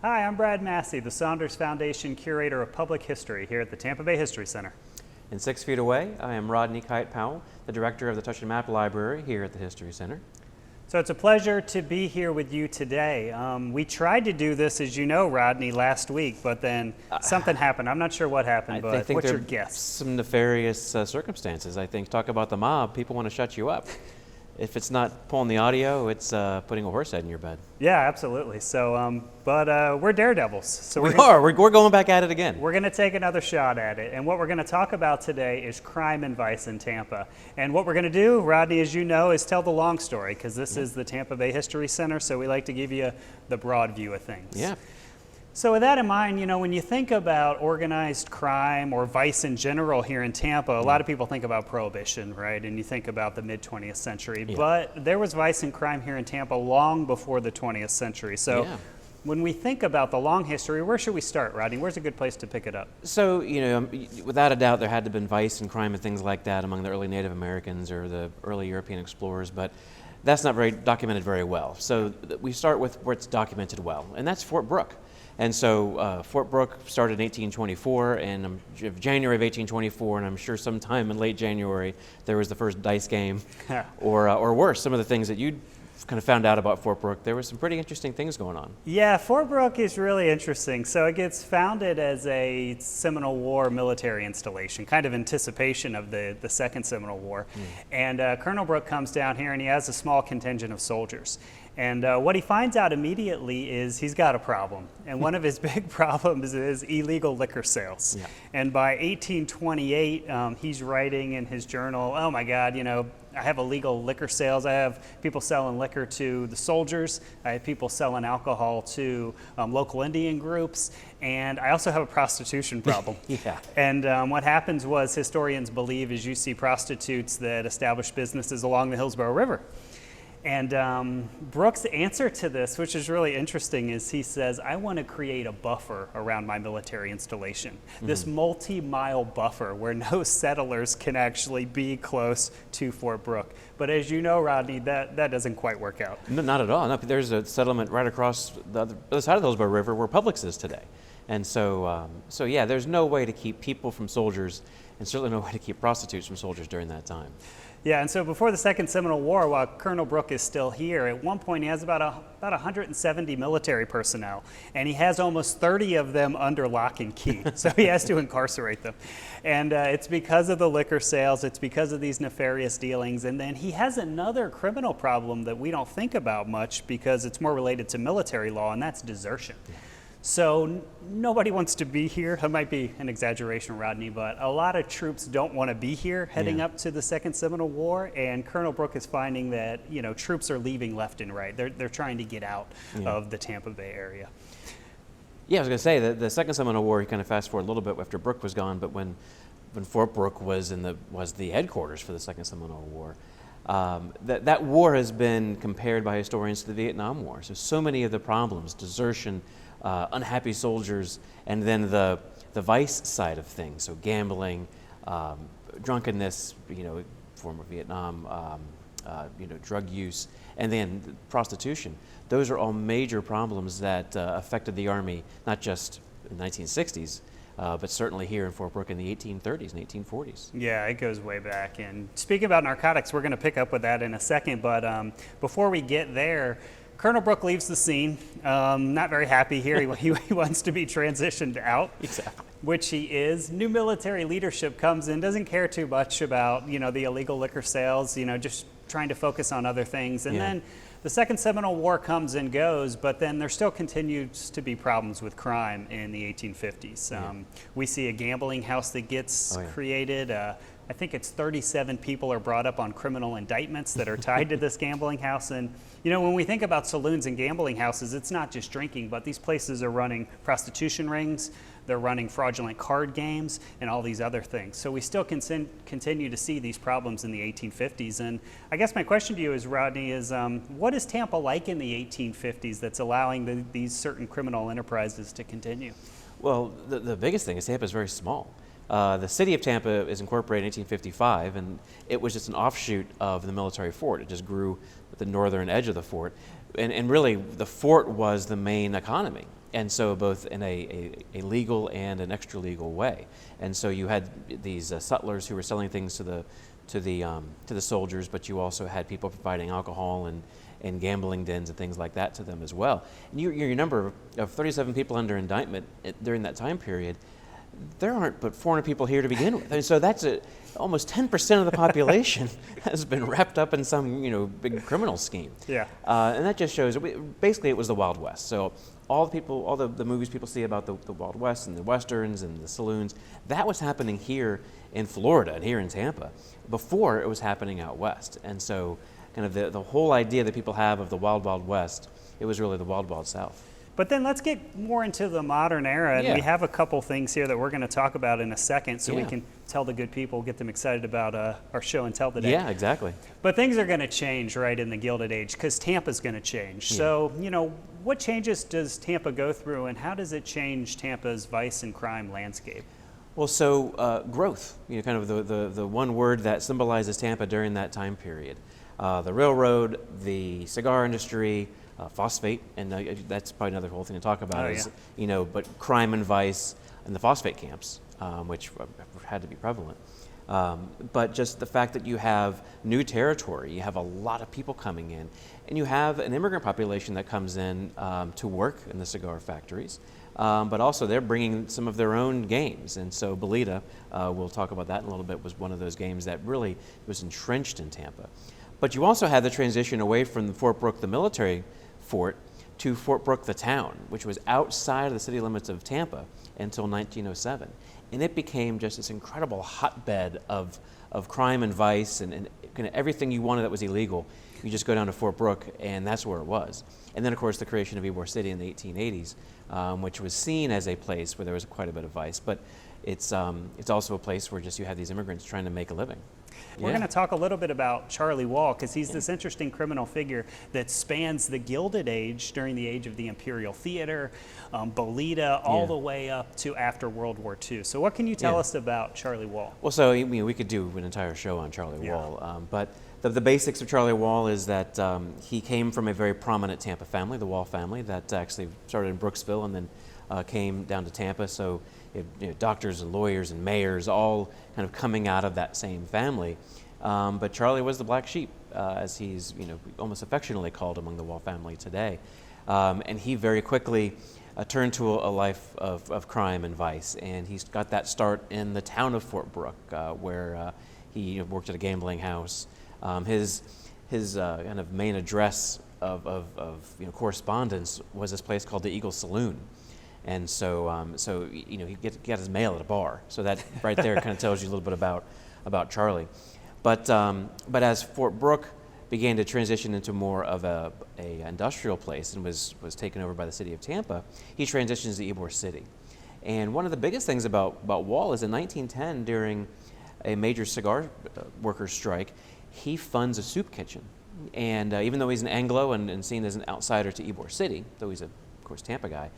Hi, I'm Brad Massey, the Saunders Foundation Curator of Public History here at the Tampa Bay History Center. And 6 feet away, I am Rodney Kite-Powell, the Director of the Touch and Map Library here at the History Center. So it's a pleasure to be here with you today. We tried to do this, as you know, Rodney, last week, but then something happened. I'm not sure what happened, but what's your guess? Some nefarious circumstances. I think, talk about the mob, people want to shut you up. If it's not pulling the audio, it's putting a horse head in your bed. Yeah, absolutely. So, but we're daredevils. So we're going back at it again. We're going to take another shot at it. And what we're going to talk about today is crime and vice in Tampa. And what we're going to do, Rodney, as you know, is tell the long story, because this is the Tampa Bay History Center, so we like to give you the broad view of things. Yeah. So with that in mind, you know, when you think about organized crime or vice in general here in Tampa, a lot of people think about Prohibition, right? And you think about the mid-20th century. Yeah. But there was vice and crime here in Tampa long before the 20th century. So when we think about the long history, where should we start, Rodney? Where's a good place to pick it up? So, you know, without a doubt, there had to have been vice and crime and things like that among the early Native Americans or the early European explorers, but that's not very documented very well. So we start with where it's documented well, and that's FortBrooke. And so FortBrooke started in 1824, and January of 1824, and I'm sure sometime in late January there was the first dice game, or worse, some of the things that you kind of found out about FortBrooke. There were some pretty interesting things going on. Yeah, FortBrooke is really interesting. So it gets founded as a Seminole War military installation, kind of anticipation of the Second Seminole War. And Colonel Brooke comes down here and he has a small contingent of soldiers. And what he finds out immediately is he's got a problem. And one of his big problems is illegal liquor sales. Yeah. And by 1828, he's writing in his journal, oh my God, you know, I have illegal liquor sales. I have people selling liquor to the soldiers. I have people selling alcohol to local Indian groups. And I also have a prostitution problem. Yeah. And what happens was, historians believe, is you see prostitutes that establish businesses along the Hillsborough River. And Brooke's answer to this, which is really interesting, is he says, I want to create a buffer around my military installation. This multi-mile buffer where no settlers can actually be close to FortBrooke. But as you know, Rodney, that doesn't quite work out. No, not at all. No, there's a settlement right across the other side of the Hillsborough River where Publix is today. And so yeah, there's no way to keep people from soldiers, and certainly no way to keep prostitutes from soldiers during that time. Yeah, and so before the Second Seminole War, while Colonel Brooke is still here, at one point he has about 170 military personnel, and he has almost 30 of them under lock and key, so he has to incarcerate them. And it's because of the liquor sales, it's because of these nefarious dealings, and then he has another criminal problem that we don't think about much because it's more related to military law, and that's desertion. So nobody wants to be here. That might be an exaggeration, Rodney, but a lot of troops don't want to be here heading up to the Second Seminole War, and Colonel Brooke is finding that, you know, troops are leaving left and right. They're trying to get out of the Tampa Bay area. Yeah, I was going to say that the Second Seminole War, you kind of fast forward a little bit after Brooke was gone, but when FortBrooke was the headquarters for the Second Seminole War, that war has been compared by historians to the Vietnam War. So many of the problems, desertion, unhappy soldiers, and then the vice side of things, so gambling, drunkenness, you know, former Vietnam, you know, drug use, and then prostitution. Those are all major problems that affected the Army, not just in the 1960s, but certainly here in FortBrooke in the 1830s and 1840s. Yeah, it goes way back. And speaking about narcotics, we're going to pick up with that in a second, but before we get there, Colonel Brooke leaves the scene, not very happy here. He wants to be transitioned out, which he is. New military leadership comes in, doesn't care too much about, you know, the illegal liquor sales, you know, just trying to focus on other things. And then the Second Seminole War comes and goes, but then there still continues to be problems with crime in the 1850s. We see a gambling house that gets created. I think it's 37 people are brought up on criminal indictments that are tied to this gambling house. And, you know, when we think about saloons and gambling houses, it's not just drinking, but these places are running prostitution rings, they're running fraudulent card games, and all these other things. So we still continue to see these problems in the 1850s. And I guess my question to you is, Rodney, is what is Tampa like in the 1850s that's allowing these certain criminal enterprises to continue? Well, the biggest thing is Tampa is very small. The city of Tampa is incorporated in 1855, and it was just an offshoot of the military fort. It just grew at the northern edge of the fort. And really, the fort was the main economy. and so both in a legal and an extra legal way. And so you had these sutlers who were selling things to the soldiers, but you also had people providing alcohol and gambling dens and things like that to them as well. And your number of 37 people under indictment during that time period, there aren't but 400 people here to begin with. And so that's almost 10% of the population has been wrapped up in some big criminal scheme. Yeah. And that just shows, basically it was the Wild West. So all the movies people see about the Wild West and the Westerns and the saloons, that was happening here in Florida and here in Tampa before it was happening out west. And so kind of the whole idea that people have of the Wild Wild West, it was really the Wild Wild South. But then let's get more into the modern era, and we have a couple things here that we're going to talk about in a second, so we can tell the good people, get them excited about our show and tell today. Yeah, exactly. But things are going to change, right, in the Gilded Age, because Tampa's going to change. Yeah. So, what changes does Tampa go through, and how does it change Tampa's vice and crime landscape? Well, so growth, kind of the one word that symbolizes Tampa during that time period. The railroad, the cigar industry, phosphate, and that's probably another whole thing to talk about but crime and vice and the phosphate camps, which had to be prevalent. But just the fact that you have new territory, you have a lot of people coming in, and you have an immigrant population that comes in to work in the cigar factories, but also they're bringing some of their own games. And so Bolita, we'll talk about that in a little bit, was one of those games that really was entrenched in Tampa. But you also had the transition away from FortBrooke, the military fort, to FortBrooke, the town, which was outside of the city limits of Tampa until 1907. And it became just this incredible hotbed of crime and vice and kind of everything you wanted that was illegal. You just go down to FortBrooke, and that's where it was. And then, of course, the creation of Ybor City in the 1880s, which was seen as a place where there was quite a bit of vice. But it's also a place where just you have these immigrants trying to make a living. We're going to talk a little bit about Charlie Wall, because he's this interesting criminal figure that spans the Gilded Age during the age of the Imperial Theater, Bolita, all the way up to after World War II. So what can you tell us about Charlie Wall? Well, so we could do an entire show on Charlie Wall, but the basics of Charlie Wall is that he came from a very prominent Tampa family, the Wall family, that actually started in Brooksville and then came down to Tampa. So doctors and lawyers and mayors all kind of coming out of that same family. But Charlie was the black sheep, as he's almost affectionately called among the Wall family today. And he very quickly turned to a life of crime and vice. And he's got that start in the town of FortBrooke, where he worked at a gambling house. His kind of main address of correspondence was this place called the Eagle Saloon. And so he got his mail at a bar. So that right there kind of tells you a little bit about Charlie. But as FortBrooke began to transition into more of a industrial place and was taken over by the city of Tampa, he transitions to Ybor City. And one of the biggest things about Wall is in 1910, during a major cigar workers' strike, he funds a soup kitchen. And even though he's an Anglo and seen as an outsider to Ybor City, though he's of course Tampa guy,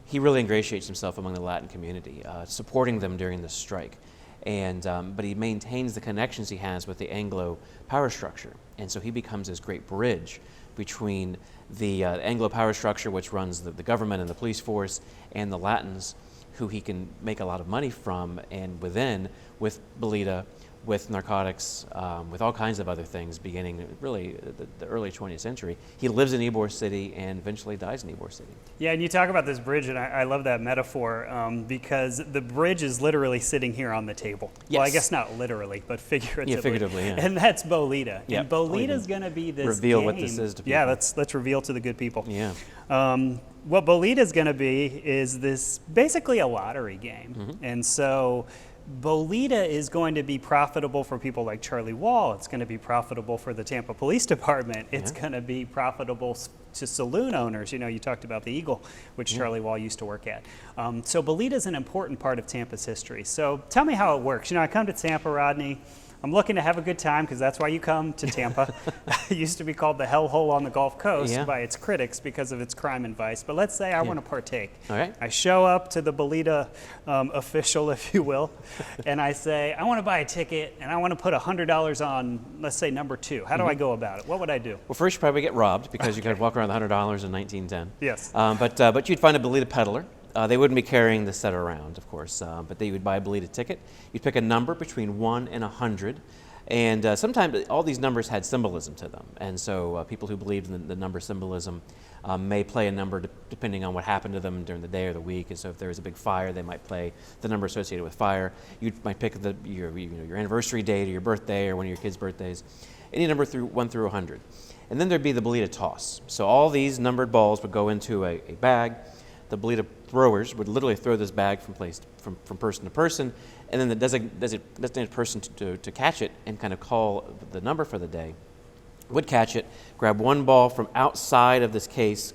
he really ingratiates himself among the Latin community, supporting them during the strike. But he maintains the connections he has with the Anglo power structure. And so he becomes this great bridge between the Anglo power structure, which runs the government and the police force, and the Latins, who he can make a lot of money from, and with Bolita, with narcotics, with all kinds of other things, beginning really the early 20th century. He lives in Ybor City and eventually dies in Ybor City. Yeah, and you talk about this bridge, and I love that metaphor, because the bridge is literally sitting here on the table. Yes. Well, I guess not literally, but figuratively. Yeah, figuratively, yeah. And that's Bolita. Yeah. And Bolita's going to be this reveal game. What this is to people. Yeah, let's reveal to the good people. Yeah. What Bolita's going to be is this basically a lottery game. Mm-hmm. And so Bolita is going to be profitable for people like Charlie Wall. It's going to be profitable for the Tampa Police Department. It's going to be profitable to saloon owners. You talked about the Eagle, which Charlie Wall used to work at. So Bolita is an important part of Tampa's history. So tell me how it works. I come to Tampa, Rodney. I'm looking to have a good time because that's why you come to Tampa. It used to be called the hellhole on the Gulf Coast by its critics because of its crime and vice. But let's say I want to partake. All right. I show up to the Bolita official, if you will, and I say, I want to buy a ticket and I want to put $100 on, let's say, number 2. How do I go about it? What would I do? Well, first you probably get robbed because you could walk around with $100 in 1910. Yes. But you'd find a Bolita peddler. They wouldn't be carrying the set around, of course, but they would buy a Bolita ticket. You'd pick a number between 1 and 100. And sometimes all these numbers had symbolism to them. And so people who believed in the number symbolism may play a number depending on what happened to them during the day or the week. And so if there was a big fire, they might play the number associated with fire. You might pick your anniversary date or your birthday or one of your kids' birthdays. Any number 1 through 100. And then there'd be the Bolita toss. So all these numbered balls would go into a bag. The Bolita throwers would literally throw this bag from person to person, and then the designated person to catch it and kind of call the number for the day would catch it, grab one ball from outside of this case,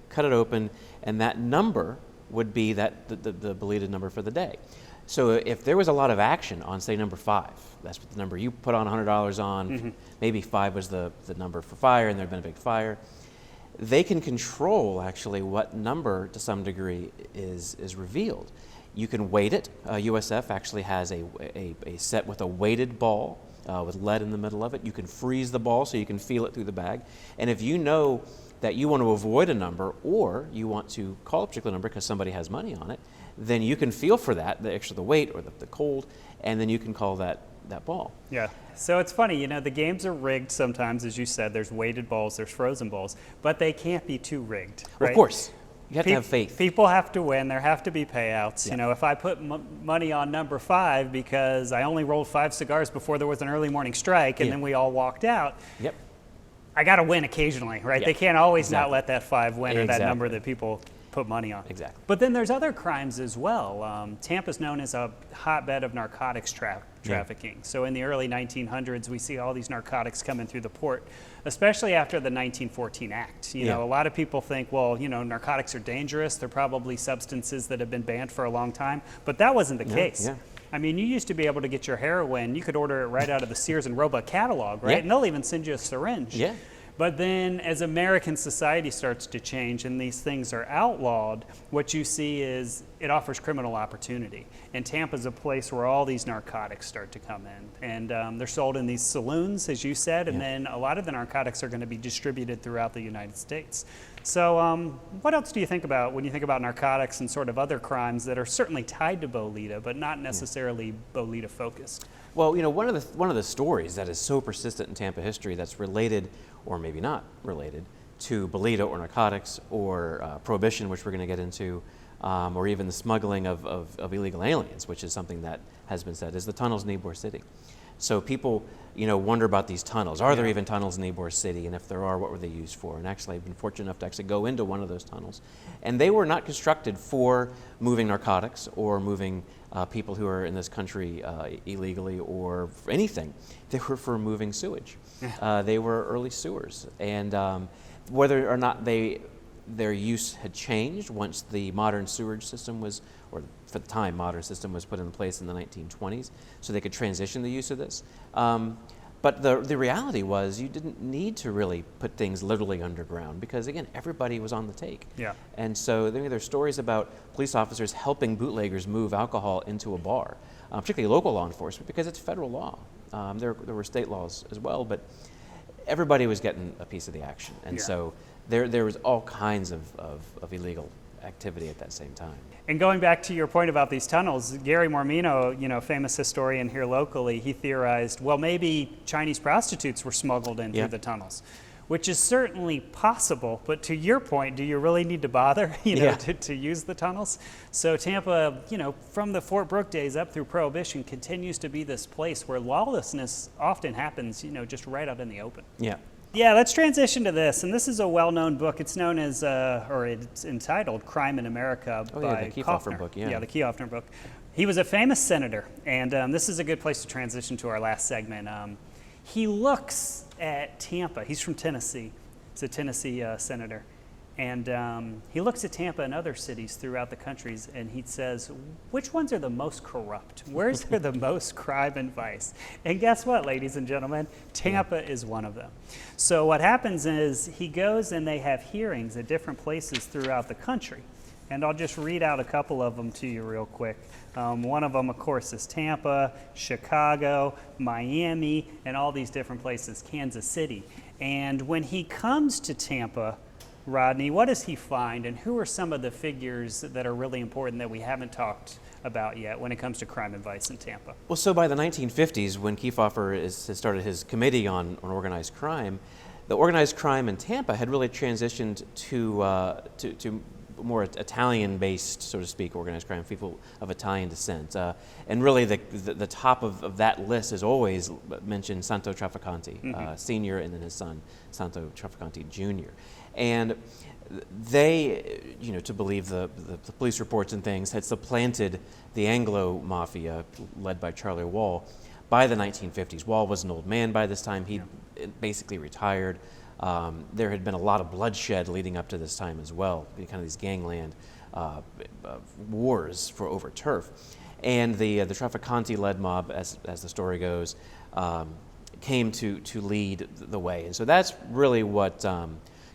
cut it open, and that number would be the Bolita number for the day. So if there was a lot of action on, say, number 5, that's what the number you put on $100 on, maybe 5 was the number for fire, and there'd been a big fire. They can control actually what number to some degree is revealed. You can weight it. USF actually has a set with a weighted ball with lead in the middle of it. You can freeze the ball so you can feel it through the bag. And if you know that you want to avoid a number or you want to call a particular number because somebody has money on it, then you can feel for that, the weight or the cold, and then you can call that ball. Yeah. So it's funny, the games are rigged sometimes, as you said. There's weighted balls, there's frozen balls, but they can't be too rigged, right? Of course. You have to have faith. People have to win. There have to be payouts. Yeah. If I put money on number 5 because I only rolled 5 cigars before there was an early morning strike and then we all walked out, I got to win occasionally, right? They can't always not let that 5 win or that number that people put money on. Exactly. But then there's other crimes as well. Tampa's known as a hotbed of narcotics trafficking. So in the early 1900s, we see all these narcotics coming through the port, especially after the 1914 Act. A lot of people think, well, narcotics are dangerous. They're probably substances that have been banned for a long time. But that wasn't the case. Yeah. I mean, you used to be able to get your heroin. You could order it right out of the Sears and Roebuck catalog, right? Yeah. And they'll even send you a syringe. Yeah. But then as American society starts to change and these things are outlawed, what you see is it offers criminal opportunity. And Tampa's a place where all these narcotics start to come in. And they're sold in these saloons, as you said, and then a lot of the narcotics are going to be distributed throughout the United States. So what else do you think about when you think about narcotics and sort of other crimes that are certainly tied to Bolita, but not necessarily Bolita focused? Well, one of the stories that is so persistent in Tampa history that's related, or maybe not related, to Bolita or narcotics or prohibition, which we're going to get into, or even the smuggling of illegal aliens, which is something that has been said, is the tunnels in Ybor City. So people, wonder about these tunnels. Are there even tunnels in Ybor City? And if there are, what were they used for? And actually, I've been fortunate enough to actually go into one of those tunnels. And they were not constructed for moving narcotics or moving people who are in this country illegally or for anything. They were for moving sewage. They were early sewers. And whether or not their use had changed once the modern sewage system was, or for the time modern system was put in place in the 1920s, so they could transition the use of this. But the reality was you didn't need to really put things literally underground because, again, everybody was on the take. Yeah. And so there's stories about police officers helping bootleggers move alcohol into a bar, particularly local law enforcement, because it's federal law. There were state laws as well, but everybody was getting a piece of the action. And so there was all kinds of illegal activity at that same time. And going back to your point about these tunnels, Gary Mormino, famous historian here locally, he theorized, well, maybe Chinese prostitutes were smuggled in through the tunnels, which is certainly possible. But to your point, do you really need to bother, to use the tunnels? So Tampa, from the FortBrooke days up through Prohibition, continues to be this place where lawlessness often happens, just right out in the open. Yeah. Yeah, let's transition to this. And this is a well-known book. It's known as, or it's entitled Crime in America by the Kaufner. book, Yeah, the Kaufner book. He was a famous senator, and this is a good place to transition to our last segment. He looks at Tampa. He's from Tennessee. He's a Tennessee senator. And he looks at Tampa and other cities throughout the countries, and he says, which ones are the most corrupt? Where's there the most crime and vice? And guess what, ladies and gentlemen? Tampa is one of them. So what happens is he goes and they have hearings at different places throughout the country. And I'll just read out a couple of them to you real quick. One of them, of course, is Tampa, Chicago, Miami, and all these different places, Kansas City. And when he comes to Tampa, Rodney, what does he find, and who are some of the figures that are really important that we haven't talked about yet when it comes to crime and vice in Tampa? Well, so by the 1950s, when Kefauver has started his committee on organized crime, the organized crime in Tampa had really transitioned to more Italian-based, so to speak, organized crime, people of Italian descent. And really the top of that list is always mentioned Santo Trafficante, Sr., and then his son, Santo Trafficante, Jr. And they, to believe the police reports and things, had supplanted the Anglo Mafia, led by Charlie Wall, by the 1950s. Wall was an old man by this time. He'd basically retired. There had been a lot of bloodshed leading up to this time as well, kind of these gangland wars over turf. And the Trafficante-led mob, as the story goes, came to lead the way. And so that's really what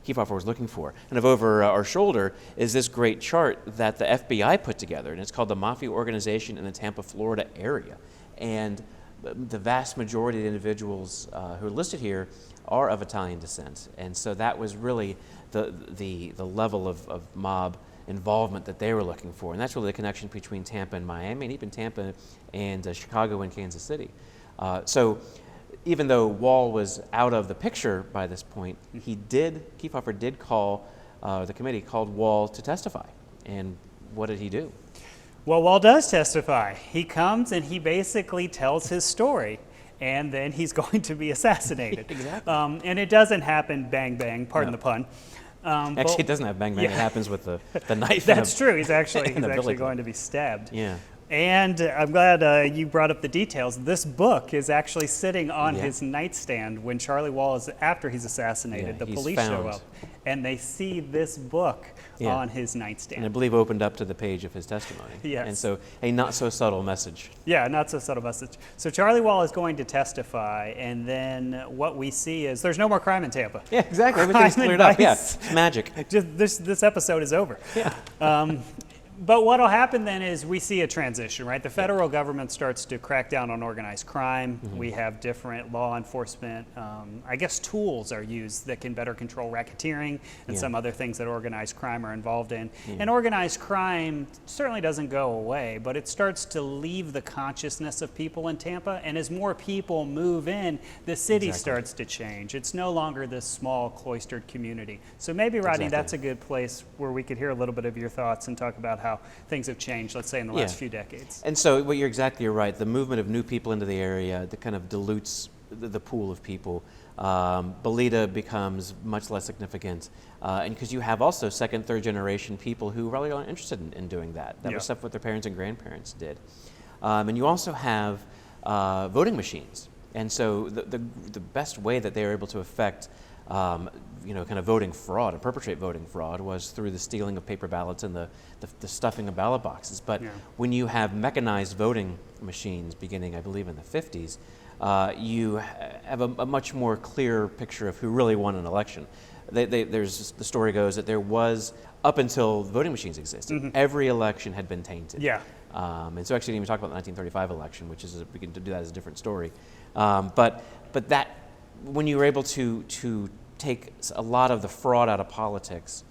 Kefauver was looking for. And over our shoulder is this great chart that the FBI put together, and it's called the Mafia Organization in the Tampa, Florida area. And the vast majority of the individuals who are listed here are of Italian descent. And so that was really the level of mob involvement that they were looking for. And that's really the connection between Tampa and Miami, and even Tampa and Chicago and Kansas City. So even though Wall was out of the picture by this point, Kefauver did call, the committee called Wall to testify. And what did he do? Well, Wall does testify. He comes and he basically tells his story, and then he's going to be assassinated. Exactly. And it doesn't happen bang, bang, pardon the pun. Actually, it doesn't have bang, bang. It happens with the knife. That's true. He's actually going going to be stabbed. Yeah. And I'm glad you brought up the details. This book is actually sitting on his nightstand when Charlie Wall is, after he's assassinated, the police show up, and they see this book on his nightstand. And I believe opened up to the page of his testimony. Yes. And so a not so subtle message. Yeah, not so subtle message. So Charlie Wall is going to testify, and then what we see is there's no more crime in Tampa. Yeah, exactly. Everything's cleared up. Yeah, it's magic. Just this episode is over. Yeah. But what will happen then is we see a transition, right? The federal government starts to crack down on organized crime. We have different law enforcement, tools are used that can better control racketeering and some other things that organized crime are involved in. And organized crime certainly doesn't go away, but it starts to leave the consciousness of people in Tampa. And as more people move in, the city starts to change. It's no longer this small cloistered community. So maybe, Rodney, that's a good place where we could hear a little bit of your thoughts and talk about how things have changed, let's say, in the last few decades. And so you're exactly right. The movement of new people into the area that kind of dilutes the pool of people. Bolita becomes much less significant. And because you have also second, third generation people who really aren't interested in doing that. That was stuff what their parents and grandparents did. And you also have voting machines. And so the best way that they were able to affect kind of voting fraud and perpetrate voting fraud was through the stealing of paper ballots and the stuffing of ballot boxes. But when you have mechanized voting machines beginning, I believe, in the 50s, you have a much more clear picture of who really won an election. The story goes that there was, up until voting machines existed, every election had been tainted. Yeah. And so actually, when we talk about the 1935 election, which is, we can do that as a different story. But that, when you were able to take a lot of the fraud out of politics,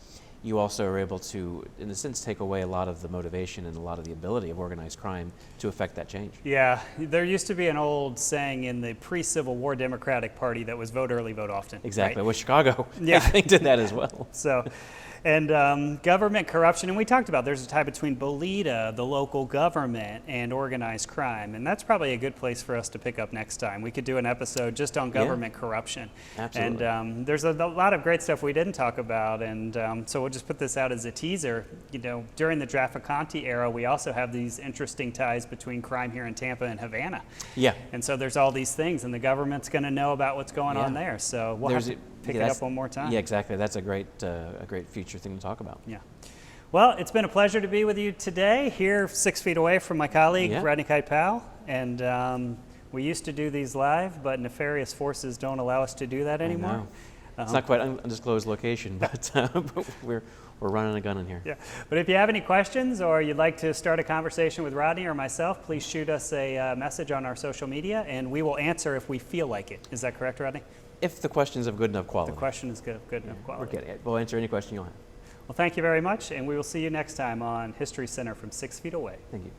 you also are able to, in a sense, take away a lot of the motivation and a lot of the ability of organized crime to affect that change. Yeah, there used to be an old saying in the pre-Civil War Democratic Party that was vote early, vote often. Exactly. Right? Well, Chicago, I think, did that as well. So, and government corruption, and we talked about there's a tie between Bolita, the local government, and organized crime, and that's probably a good place for us to pick up next time. We could do an episode just on government corruption. Absolutely. And there's a lot of great stuff we didn't talk about, and so we'll just put this out as a teaser. During the Trafficante era, we also have these interesting ties between crime here in Tampa and Havana. Yeah. And so there's all these things, and the government's going to know about what's going on there. So pick it up one more time. Yeah, exactly. That's a great future thing to talk about. Yeah. Well, it's been a pleasure to be with you today, here 6 feet away from my colleague, Rodney Kite-Powell. And we used to do these live, but nefarious forces don't allow us to do that anymore. It's not quite an undisclosed location, but we're running a gun in here. Yeah. But if you have any questions or you'd like to start a conversation with Rodney or myself, please shoot us a message on our social media, and we will answer if we feel like it. Is that correct, Rodney? If the question's of good enough quality. The question is good enough quality. We're getting it. We'll answer any question you'll have. Well, thank you very much, and we will see you next time on History Center from 6 feet away. Thank you.